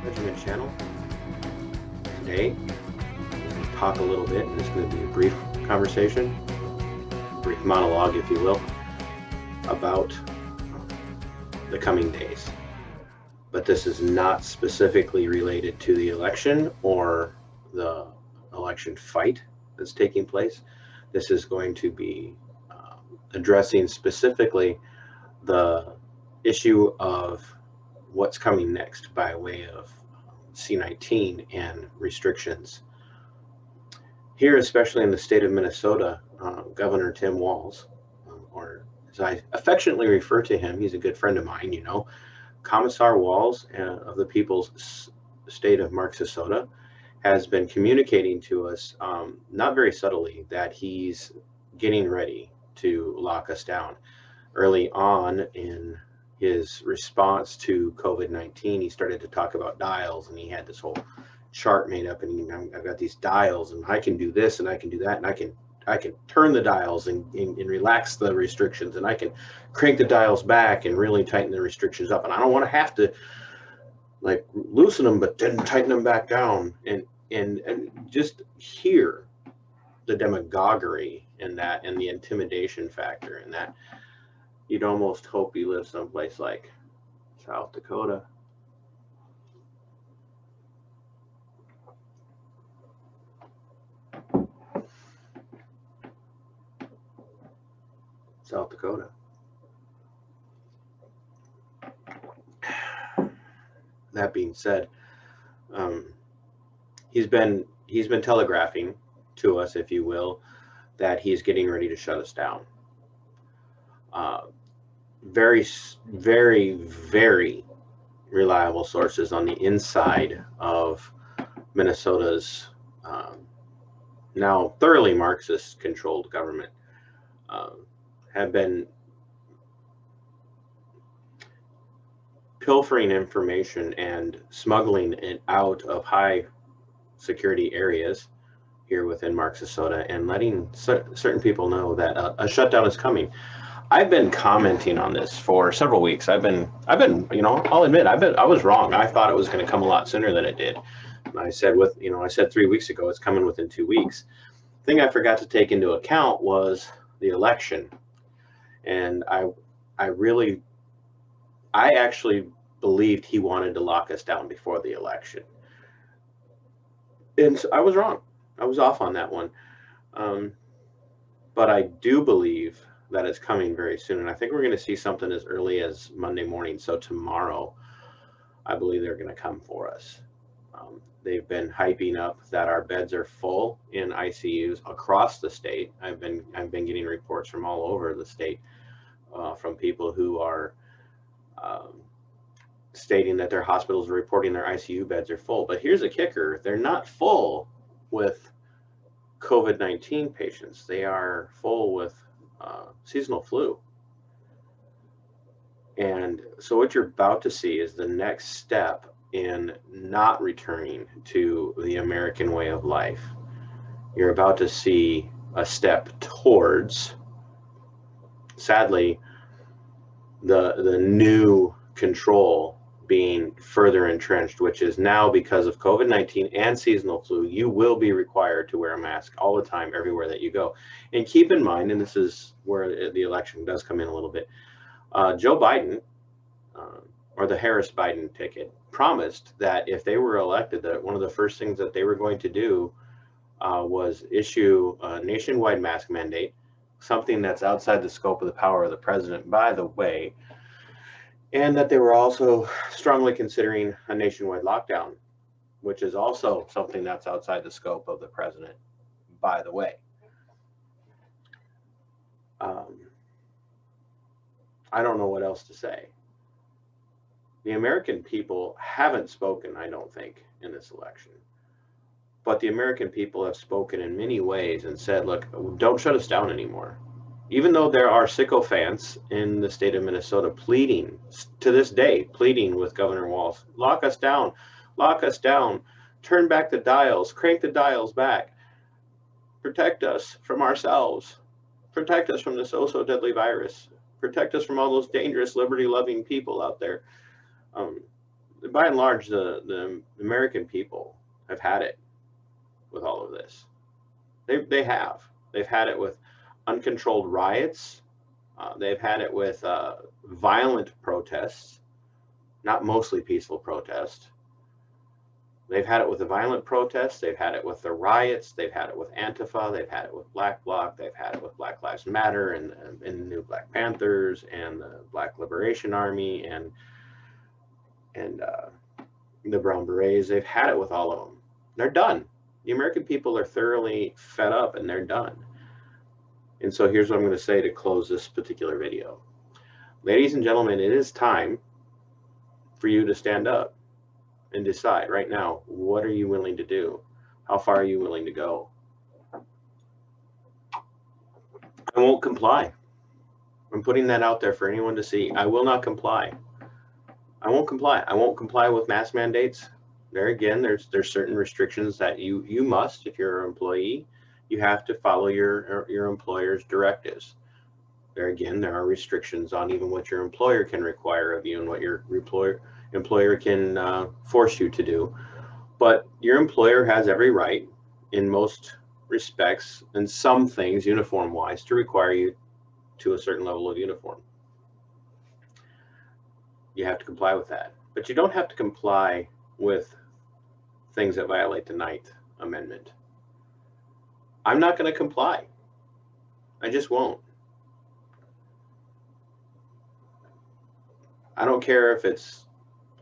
Regiment channel. Today, we're going to talk a little bit, and it's going to be a brief conversation, brief monologue, if you will, about the coming days. But this is not specifically related to the election or the election fight that's taking place. This is going to be addressing specifically the issue of what's coming next by way of C-19 and restrictions. Here, especially in the state of Minnesota, Governor Tim Walz, or as I affectionately refer to him, he's a good friend of mine, Commissar Walz of the People's State of Minnesota has been communicating to us, not very subtly, that he's getting ready to lock us down. Early on in his response to COVID-19, he started to talk about dials, and he had this whole chart made up, and I've got these dials, and I can do this, and I can do that, and I can turn the dials and relax the restrictions, and I can crank the dials back and really tighten the restrictions up, and I don't want to have to like loosen them, but then tighten them back down, and just hear the demagoguery in that, and the intimidation factor in that. You'd almost hope you live someplace like South Dakota. South Dakota. That being said, he's been telegraphing to us, if you will, that he's getting ready to shut us down. Very, very, very reliable sources on the inside of Minnesota's now thoroughly Marxist-controlled government have been pilfering information and smuggling it out of high security areas here within Minnesota and letting certain people know that a shutdown is coming. I've been commenting on this for several weeks. I've been, I'll admit, I was wrong. I thought it was going to come a lot sooner than it did. I said I said 3 weeks ago, it's coming within 2 weeks. The thing I forgot to take into account was the election. And I actually believed he wanted to lock us down before the election. And so I was wrong. I was off on that one. But I do believe that it's coming very soon. And I think we're going to see something as early as Monday morning. So tomorrow, I believe they're going to come for us. They've been hyping up that our beds are full in ICUs across the state. I've been getting reports from all over the state from people who are stating that their hospitals are reporting their ICU beds are full. But here's a kicker: they're not full with COVID-19 patients. They are full with seasonal flu. And so what you're about to see is the next step in not returning to the American way of life. You're about to see a step towards, sadly, the new control being further entrenched, which is now, because of COVID-19 and seasonal flu, you will be required to wear a mask all the time, everywhere that you go. And keep in mind, and this is where the election does come in a little bit, Joe Biden, or the Harris-Biden ticket, promised that if they were elected, that one of the first things that they were going to do was issue a nationwide mask mandate, something that's outside the scope of the power of the president, by the way, and that they were also strongly considering a nationwide lockdown, which is also something that's outside the scope of the president, by the way. I don't know what else to say. The American people haven't spoken, I don't think, in this election. But the American people have spoken in many ways and said, look, don't shut us down anymore. Even though there are sycophants in the state of Minnesota pleading, to this day, pleading with Governor Walz, lock us down, turn back the dials, crank the dials back, protect us from ourselves, protect us from this oh-so deadly virus, protect us from all those dangerous liberty-loving people out there. by and large, the American people have had it with all of this. They have. They've had it with uncontrolled riots. They've had it with violent protests, not mostly peaceful protests. They've had it with the violent protests. They've had it with the riots. They've had it with Antifa. They've had it with Black Bloc. They've had it with Black Lives Matter and the New Black Panthers and the Black Liberation Army and the Brown Berets. They've had it with all of them. They're done. The American people are thoroughly fed up and they're done. And so here's what I'm going to say to close this particular video. Ladies and gentlemen, it is time for you to stand up and decide right now, what are you willing to do? How far are you willing to go? I won't comply. I'm putting that out there for anyone to see. I will not comply. I won't comply. I won't comply with mask mandates. There again, there's certain restrictions that you must, if you're an employee, you have to follow your employer's directives. There again, there are restrictions on even what your employer can require of you and what your employer can force you to do. But your employer has every right, in most respects, and some things uniform-wise, to require you to a certain level of uniform. You have to comply with that. But you don't have to comply with things that violate the 9th Amendment. I'm not going to comply. I just won't. I don't care if it's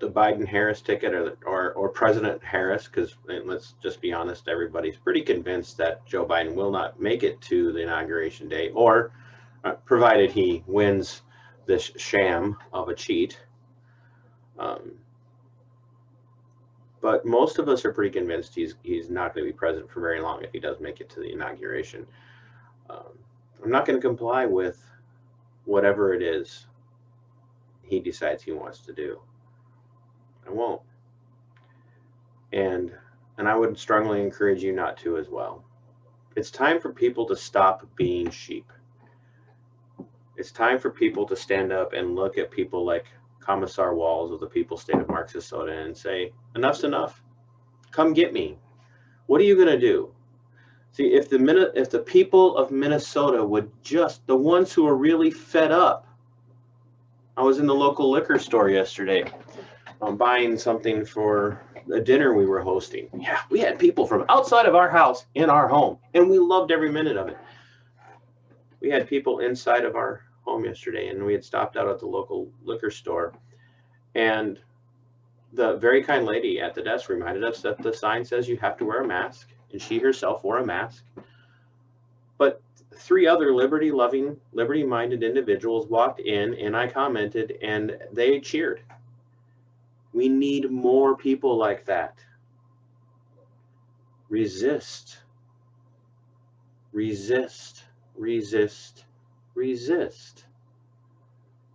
the Biden-Harris ticket or President Harris, because let's just be honest, everybody's pretty convinced that Joe Biden will not make it to the inauguration day, or provided he wins this sham of a cheat. But most of us are pretty convinced he's not going to be president for very long if he does make it to the inauguration. I'm not going to comply with whatever it is he decides he wants to do. I won't. And I would strongly encourage you not to as well. It's time for people to stop being sheep. It's time for people to stand up and look at people like Commissar Walls of the People's State of Minnesota and say, enough's enough. Come get me. What are you going to do? See, if the people of Minnesota would just, the ones who are really fed up. I was in the local liquor store yesterday. I'm buying something for a dinner we were hosting. Yeah, we had people from outside of our house in our home, and we loved every minute of it. We had people inside of our home yesterday, and we had stopped out at the local liquor store, and the very kind lady at the desk reminded us that the sign says you have to wear a mask, and she herself wore a mask. But 3 other liberty-loving, liberty-minded individuals walked in, and I commented, and they cheered. We need more people like that. Resist. Resist. Resist. Resist.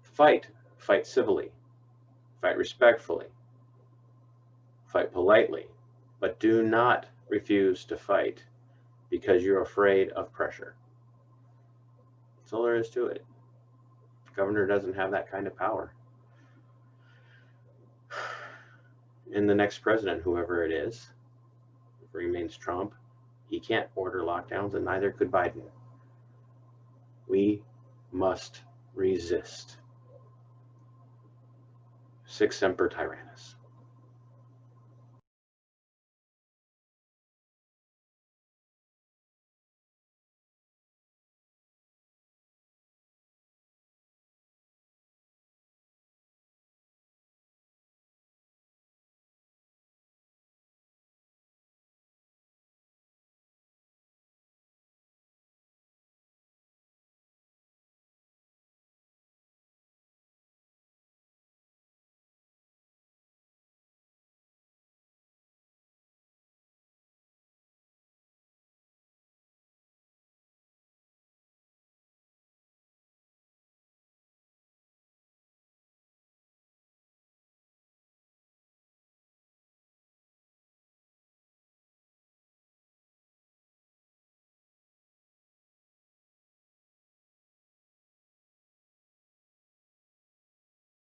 Fight. Fight civilly. Fight respectfully. Fight politely. But do not refuse to fight because you're afraid of pressure. That's all there is to it. The governor doesn't have that kind of power. And the next president, whoever it is, if it remains Trump, he can't order lockdowns, and neither could Biden. We must resist. Sic semper tyrannis.